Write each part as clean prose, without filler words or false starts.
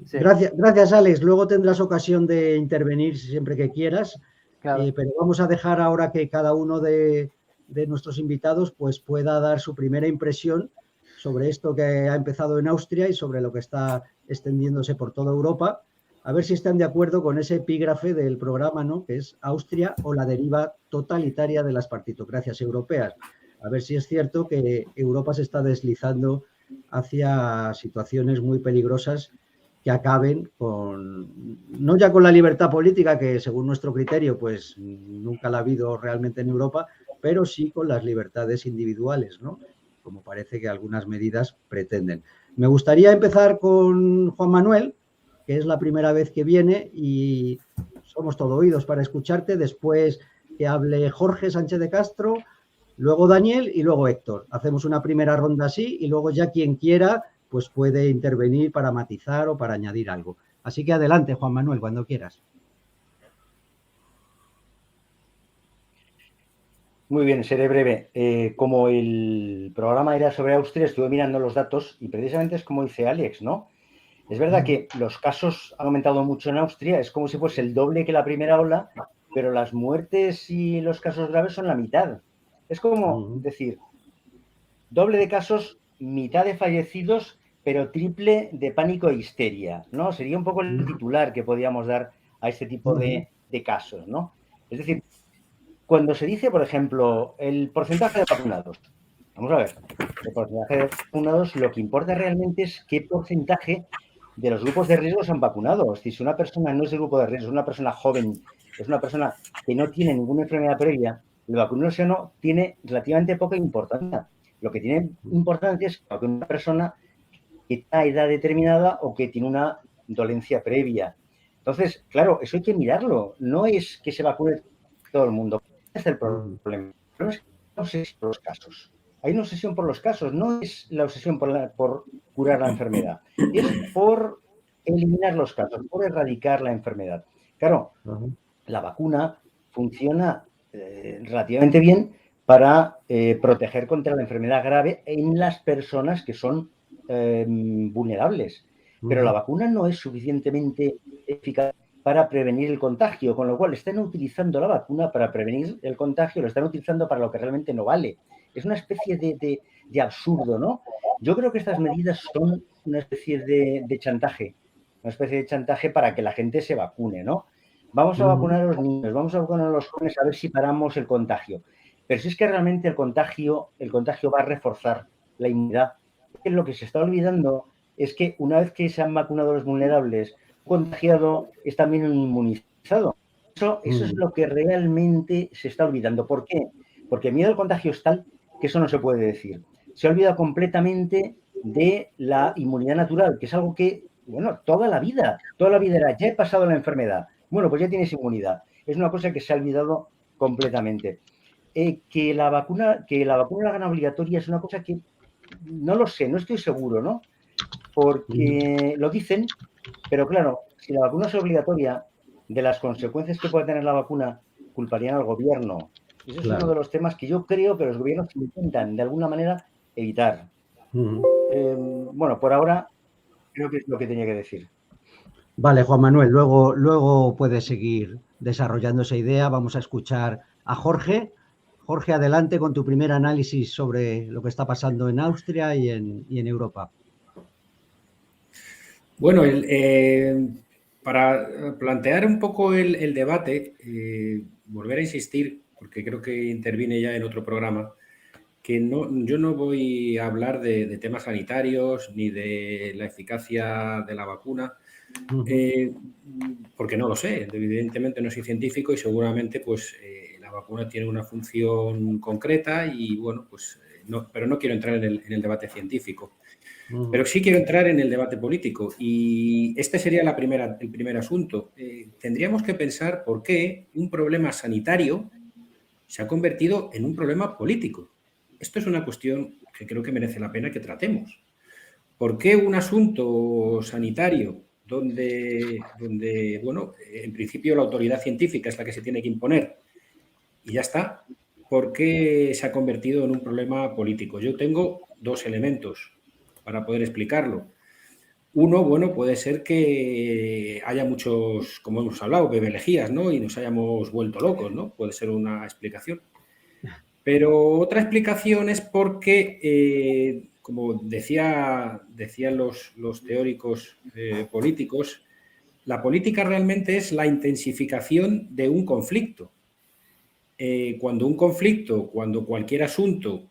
Sí, Gracias, Alex. Luego tendrás ocasión de intervenir siempre que quieras, claro. pero vamos a dejar ahora que cada uno de nuestros invitados pues, pueda dar su primera impresión sobre esto que ha empezado en Austria y sobre lo que está extendiéndose por toda Europa. A ver si están de acuerdo con ese epígrafe del programa, ¿no? Que es Austria o la deriva totalitaria de las partitocracias europeas. A ver si es cierto que Europa se está deslizando hacia situaciones muy peligrosas que acaben con, no ya con la libertad política, que según nuestro criterio, pues nunca la ha habido realmente en Europa, pero sí con las libertades individuales, ¿no? Como parece que algunas medidas pretenden. Me gustaría empezar con Juan Manuel, que es la primera vez que viene y somos todo oídos para escucharte. Después que hable Jorge Sánchez de Castro, luego Daniel y luego Héctor. Hacemos una primera ronda así y luego ya quien quiera pues puede intervenir para matizar o para añadir algo. Así que adelante, Juan Manuel, cuando quieras. Muy bien, seré breve. Como el programa era sobre Austria, estuve mirando los datos y precisamente es como dice Alex, ¿no? Es verdad que los casos han aumentado mucho en Austria, es como si fuese el doble que la primera ola, pero las muertes y los casos graves son la mitad. Es como decir, doble de casos, mitad de fallecidos, pero triple de pánico e histeria, ¿no? Sería un poco el titular que podíamos dar a este tipo de casos, ¿no? Es decir, cuando se dice, por ejemplo, el porcentaje de vacunados, vamos a ver, el porcentaje de vacunados, lo que importa realmente es qué porcentaje de los grupos de riesgo se han vacunado. Es decir, si una persona no es del grupo de riesgo, es una persona joven, es una persona que no tiene ninguna enfermedad previa, el vacunarse o no tiene relativamente poca importancia. Lo que tiene importancia es que una persona que está a edad determinada o que tiene una dolencia previa. Entonces, claro, eso hay que mirarlo. No es que se vacune todo el mundo. Ese es el problema. No es la obsesión por los casos. Hay una obsesión por los casos. No es la obsesión por curar la enfermedad. Es por eliminar los casos, por erradicar la enfermedad. Claro, la vacuna funciona relativamente bien para proteger contra la enfermedad grave en las personas que son vulnerables. Pero la vacuna no es suficientemente eficaz para prevenir el contagio, con lo cual están utilizando la vacuna para prevenir el contagio, lo están utilizando para lo que realmente no vale. Es una especie de absurdo, ¿no? Yo creo que estas medidas son una especie de chantaje, una especie de chantaje para que la gente se vacune, ¿no? Vamos a vacunar a los niños, vamos a vacunar a los jóvenes a ver si paramos el contagio. Pero si es que realmente el contagio va a reforzar la inmunidad. Lo que se está olvidando es que una vez que se han vacunado los vulnerables, contagiado es también un inmunizado. Eso es lo que realmente se está olvidando. ¿Por qué? Porque el miedo al contagio es tal que eso no se puede decir. Se ha olvidado completamente de la inmunidad natural, que es algo que, bueno, toda la vida era, ya he pasado la enfermedad, bueno, pues ya tienes inmunidad. Es una cosa que se ha olvidado completamente. Que la vacuna la hagan obligatoria es una cosa que no lo sé, no estoy seguro, ¿no? Porque lo dicen, pero claro, si la vacuna es obligatoria, de las consecuencias que puede tener la vacuna, culparían al gobierno. Ese es uno de los temas que yo creo que los gobiernos intentan, de alguna manera, evitar. Bueno, por ahora, creo que es lo que tenía que decir. Vale, Juan Manuel, luego puedes seguir desarrollando esa idea. Vamos a escuchar a Jorge. Jorge, adelante con tu primer análisis sobre lo que está pasando en Austria y en Europa. Bueno, para plantear un poco el debate, volver a insistir, porque creo que intervine ya en otro programa, que yo no voy a hablar de temas sanitarios ni de la eficacia de la vacuna, porque no lo sé. Evidentemente no soy científico y seguramente pues la vacuna tiene una función concreta y bueno, pues pero no quiero entrar en el debate científico. Pero sí quiero entrar en el debate político y este sería el primer asunto. Tendríamos que pensar por qué un problema sanitario se ha convertido en un problema político. Esto es una cuestión que creo que merece la pena que tratemos. ¿Por qué un asunto sanitario donde bueno, en principio la autoridad científica es la que se tiene que imponer y ya está? ¿Por qué se ha convertido en un problema político? Yo tengo dos elementos para poder explicarlo. Uno, bueno, puede ser que haya muchos, como hemos hablado, bebelejías, ¿no? Y nos hayamos vuelto locos, ¿no? Puede ser una explicación. Pero otra explicación es porque, como decían los teóricos políticos, la política realmente es la intensificación de un conflicto. Cuando cualquier asunto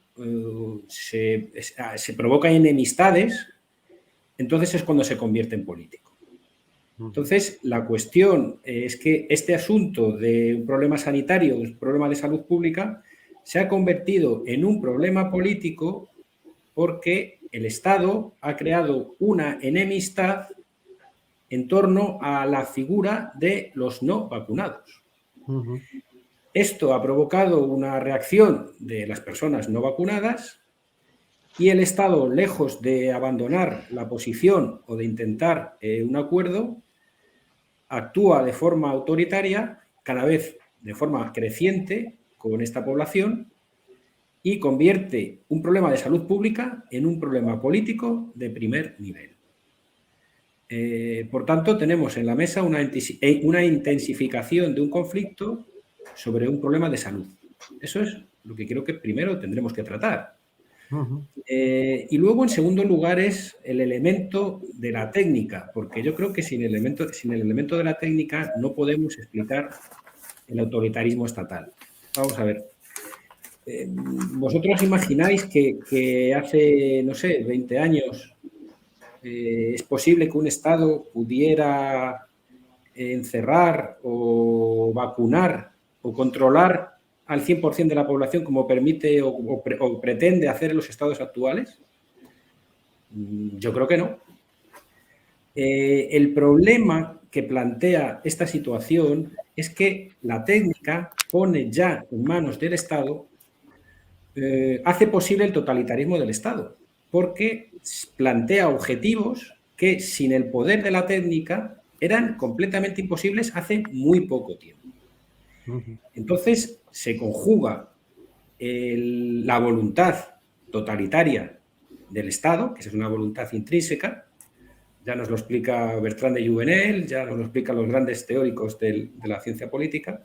se provoca enemistades, entonces es cuando se convierte en político. Entonces, la cuestión es que este asunto de un problema sanitario, un problema de salud pública, se ha convertido en un problema político porque el Estado ha creado una enemistad en torno a la figura de los no vacunados. Esto ha provocado una reacción de las personas no vacunadas y el Estado, lejos de abandonar la posición o de intentar un acuerdo, actúa de forma autoritaria, cada vez de forma creciente con esta población y convierte un problema de salud pública en un problema político de primer nivel. Por tanto, tenemos en la mesa una intensificación de un conflicto sobre un problema de salud. Eso es lo que creo que primero tendremos que tratar. Y luego, en segundo lugar, es el elemento de la técnica, porque yo creo que sin el elemento de la técnica no podemos explicar el autoritarismo estatal. Vamos a ver. ¿Vosotros imagináis que hace, no sé, 20 años es posible que un Estado pudiera encerrar o vacunar o controlar al 100% de la población como permite o pretende hacer los estados actuales? Yo creo que no. El problema que plantea esta situación es que la técnica pone ya en manos del Estado, hace posible el totalitarismo del Estado, porque plantea objetivos que sin el poder de la técnica eran completamente imposibles hace muy poco tiempo. Entonces se conjuga la voluntad totalitaria del Estado, que es una voluntad intrínseca, ya nos lo explica Bertrand de Jouvenel, ya nos lo explican los grandes teóricos de la ciencia política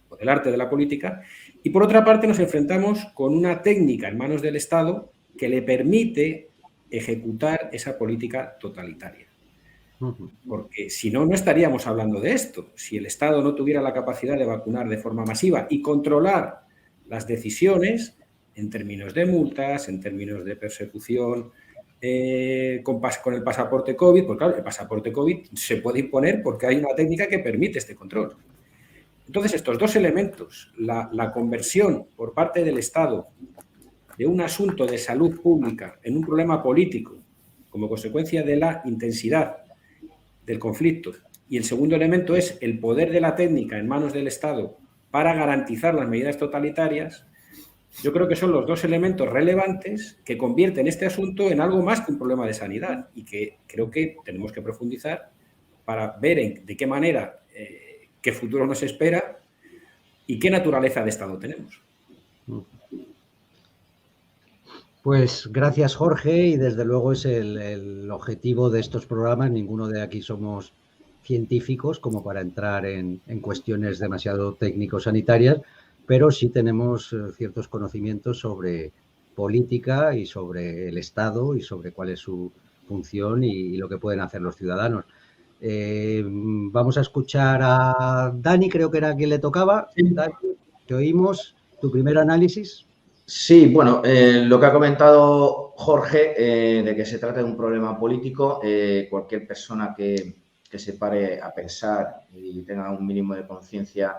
o del arte de la política, y por otra parte nos enfrentamos con una técnica en manos del Estado que le permite ejecutar esa política totalitaria. Porque si no, no estaríamos hablando de esto. Si el Estado no tuviera la capacidad de vacunar de forma masiva y controlar las decisiones en términos de multas, en términos de persecución, con el pasaporte COVID, porque claro, el pasaporte COVID se puede imponer porque hay una técnica que permite este control. Entonces, estos dos elementos, la conversión por parte del Estado de un asunto de salud pública en un problema político como consecuencia de la intensidad del conflicto, y el segundo elemento es el poder de la técnica en manos del Estado para garantizar las medidas totalitarias, yo creo que son los dos elementos relevantes que convierten este asunto en algo más que un problema de sanidad y que creo que tenemos que profundizar para ver de qué manera, qué futuro nos espera y qué naturaleza de Estado tenemos. Pues gracias, Jorge, y desde luego es el objetivo de estos programas. Ninguno de aquí somos científicos como para entrar en cuestiones demasiado técnico-sanitarias, pero sí tenemos ciertos conocimientos sobre política y sobre el Estado y sobre cuál es su función y lo que pueden hacer los ciudadanos. Vamos a escuchar a Dani, creo que era quien le tocaba. Sí. Dani, te oímos. ¿Tu primer análisis? Sí, bueno, lo que ha comentado Jorge, de que se trata de un problema político, cualquier persona que se pare a pensar y tenga un mínimo de conciencia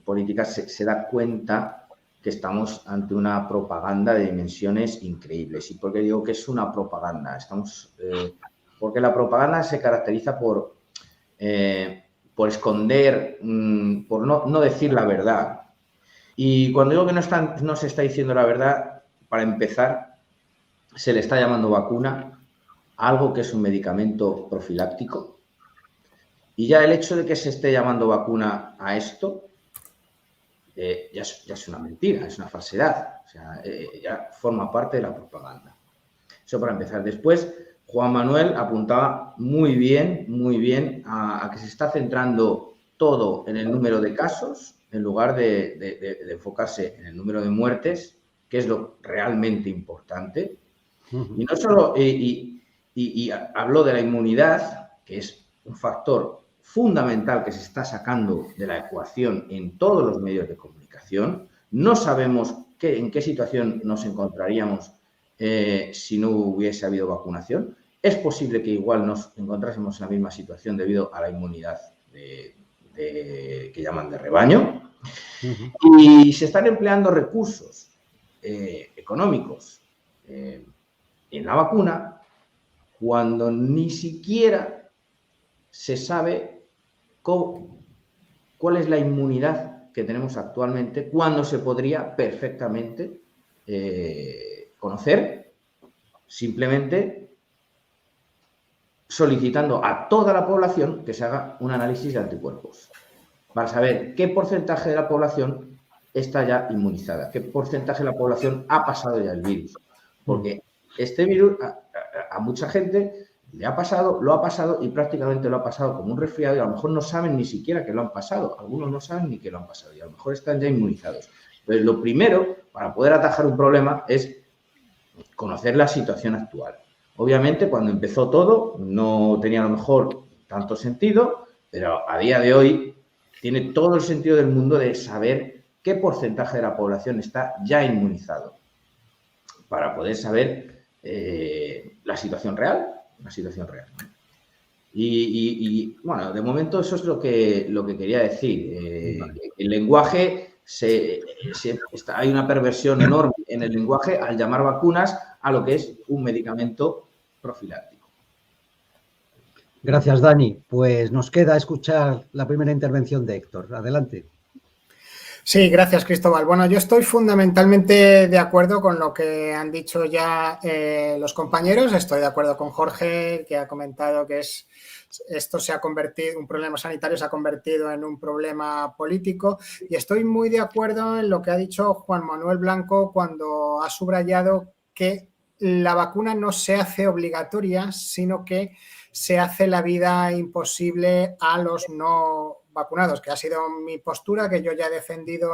política se da cuenta que estamos ante una propaganda de dimensiones increíbles. ¿Y por qué digo que es una propaganda? Porque la propaganda se caracteriza por esconder, por no decir la verdad. Y cuando digo que no se está diciendo la verdad, para empezar, se le está llamando vacuna a algo que es un medicamento profiláctico. Y ya el hecho de que se esté llamando vacuna a esto ya es una mentira, es una falsedad. O sea, ya forma parte de la propaganda. Eso para empezar. Después, Juan Manuel apuntaba muy bien a que se está centrando todo en el número de casos en lugar de enfocarse en el número de muertes, que es lo realmente importante. Y no solo, y habló de la inmunidad, que es un factor fundamental que se está sacando de la ecuación en todos los medios de comunicación. No sabemos en qué situación nos encontraríamos si no hubiese habido vacunación. Es posible que igual nos encontrásemos en la misma situación debido a la inmunidad que llaman de rebaño. Y se están empleando recursos económicos en la vacuna cuando ni siquiera se sabe cuál es la inmunidad que tenemos actualmente, cuando se podría perfectamente conocer simplemente solicitando a toda la población que se haga un análisis de anticuerpos para saber qué porcentaje de la población está ya inmunizada, qué porcentaje de la población ha pasado ya el virus. Porque este virus a mucha gente le ha pasado, lo ha pasado y prácticamente lo ha pasado como un resfriado y a lo mejor no saben ni siquiera que lo han pasado. Algunos no saben ni que lo han pasado y a lo mejor están ya inmunizados. Entonces, lo primero para poder atajar un problema es conocer la situación actual. Obviamente, cuando empezó todo, no tenía a lo mejor tanto sentido, pero a día de hoy tiene todo el sentido del mundo de saber qué porcentaje de la población está ya inmunizado para poder saber la situación real. Bueno, de momento eso es lo que quería decir. El lenguaje, hay una perversión enorme en el lenguaje al llamar vacunas a lo que es un medicamento profiláctico. Gracias, Dani. Pues nos queda escuchar la primera intervención de Héctor. Adelante. Sí, gracias, Cristóbal. Bueno, yo estoy fundamentalmente de acuerdo con lo que han dicho ya los compañeros. Estoy de acuerdo con Jorge, que ha comentado que esto se ha convertido, un problema sanitario se ha convertido en un problema político. Y estoy muy de acuerdo en lo que ha dicho Juan Manuel Blanco cuando ha subrayado que la vacuna no se hace obligatoria, sino que se hace la vida imposible a los no vacunados, que ha sido mi postura que yo ya he defendido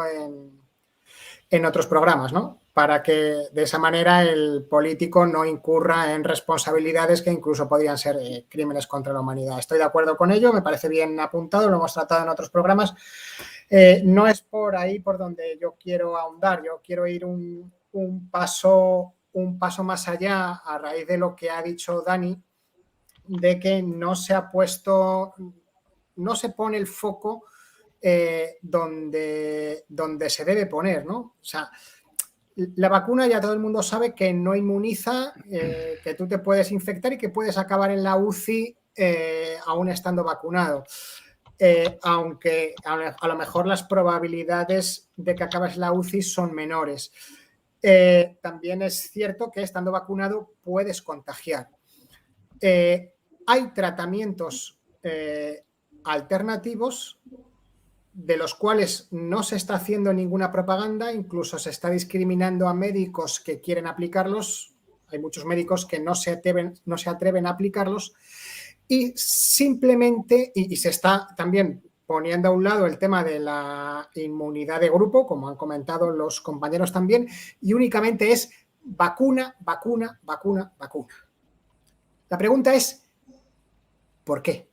en otros programas, ¿no? Para que de esa manera el político no incurra en responsabilidades que incluso podrían ser crímenes contra la humanidad. Estoy de acuerdo con ello, me parece bien apuntado, lo hemos tratado en otros programas. No es por ahí por donde yo quiero ahondar, yo quiero ir un paso más allá a raíz de lo que ha dicho Dani, de que no se pone el foco donde se debe poner, ¿no? O sea, la vacuna ya todo el mundo sabe que no inmuniza, que tú te puedes infectar y que puedes acabar en la UCI aún estando vacunado. Aunque a lo mejor las probabilidades de que acabes en la UCI son menores. También es cierto que estando vacunado puedes contagiar. Hay tratamientos alternativos de los cuales no se está haciendo ninguna propaganda, incluso se está discriminando a médicos que quieren aplicarlos. Hay muchos médicos que no se atreven a aplicarlos y simplemente, y se está también poniendo a un lado el tema de la inmunidad de grupo, como han comentado los compañeros también, y únicamente es vacuna, vacuna, vacuna, vacuna. La pregunta es, ¿por qué?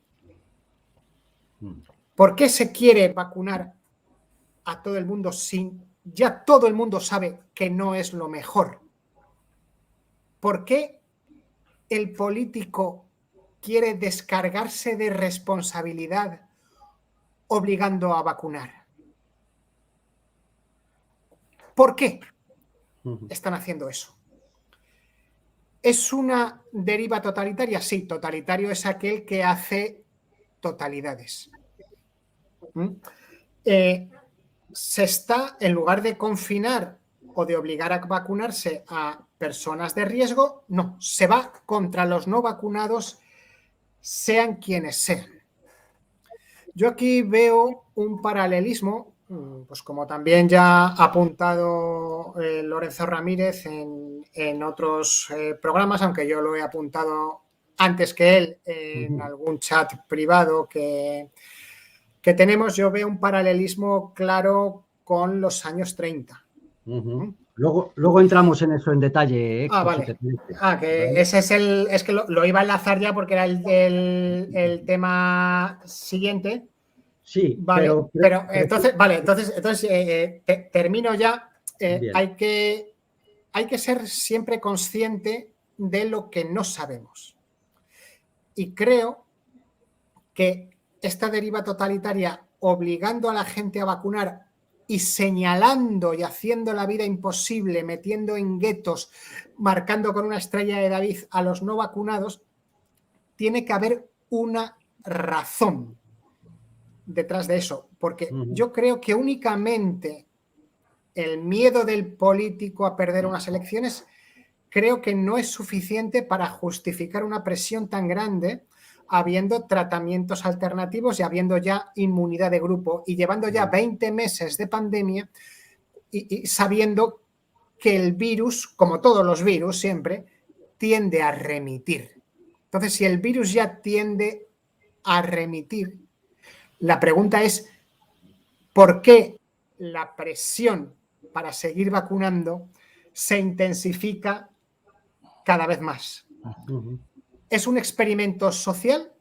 ¿Por qué se quiere vacunar a todo el mundo si ya todo el mundo sabe que no es lo mejor? ¿Por qué el político quiere descargarse de responsabilidad obligando a vacunar? ¿Por qué están haciendo eso? ¿Es una deriva totalitaria? Sí, totalitario es aquel que hace totalidades. Se está, en lugar de confinar o de obligar a vacunarse a personas de riesgo, no, se va contra los no vacunados, sean quienes sean. Yo aquí veo un paralelismo, pues como también ya ha apuntado Lorenzo Ramírez en otros programas, aunque yo lo he apuntado antes que él en algún chat privado que tenemos, yo veo un paralelismo claro con los años 30. Luego entramos en eso en detalle, Héctor, vale. si te parece. Que ese es que lo iba a enlazar ya porque era el tema siguiente. Sí, vale, pero entonces termino ya. Hay que ser siempre consciente de lo que no sabemos. Y creo que esta deriva totalitaria, obligando a la gente a vacunar y señalando y haciendo la vida imposible, metiendo en guetos, marcando con una estrella de David a los no vacunados, tiene que haber una razón detrás de eso, porque yo creo que únicamente el miedo del político a perder unas elecciones creo que no es suficiente para justificar una presión tan grande, habiendo tratamientos alternativos y habiendo ya inmunidad de grupo y llevando ya 20 meses de pandemia y sabiendo que el virus, como todos los virus siempre, tiende a remitir. Entonces, si el virus ya tiende a remitir, la pregunta es ¿por qué la presión para seguir vacunando se intensifica cada vez más? ¿Es un experimento social?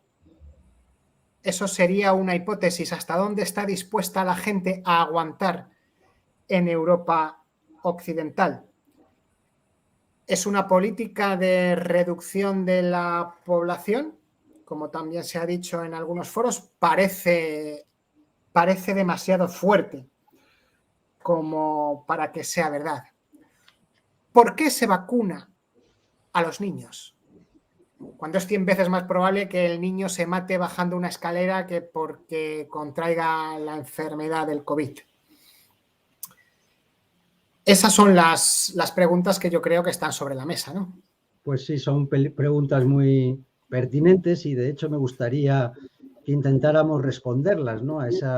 Eso sería una hipótesis. ¿Hasta dónde está dispuesta la gente a aguantar en Europa occidental? ¿Es una política de reducción de la población? Como también se ha dicho en algunos foros, parece demasiado fuerte como para que sea verdad. ¿Por qué se vacuna a los niños cuando es 100 veces más probable que el niño se mate bajando una escalera que porque contraiga la enfermedad del COVID? Esas son las preguntas que yo creo que están sobre la mesa, ¿no? Pues sí, son preguntas muy pertinentes y de hecho me gustaría que intentáramos responderlas, ¿no? A esa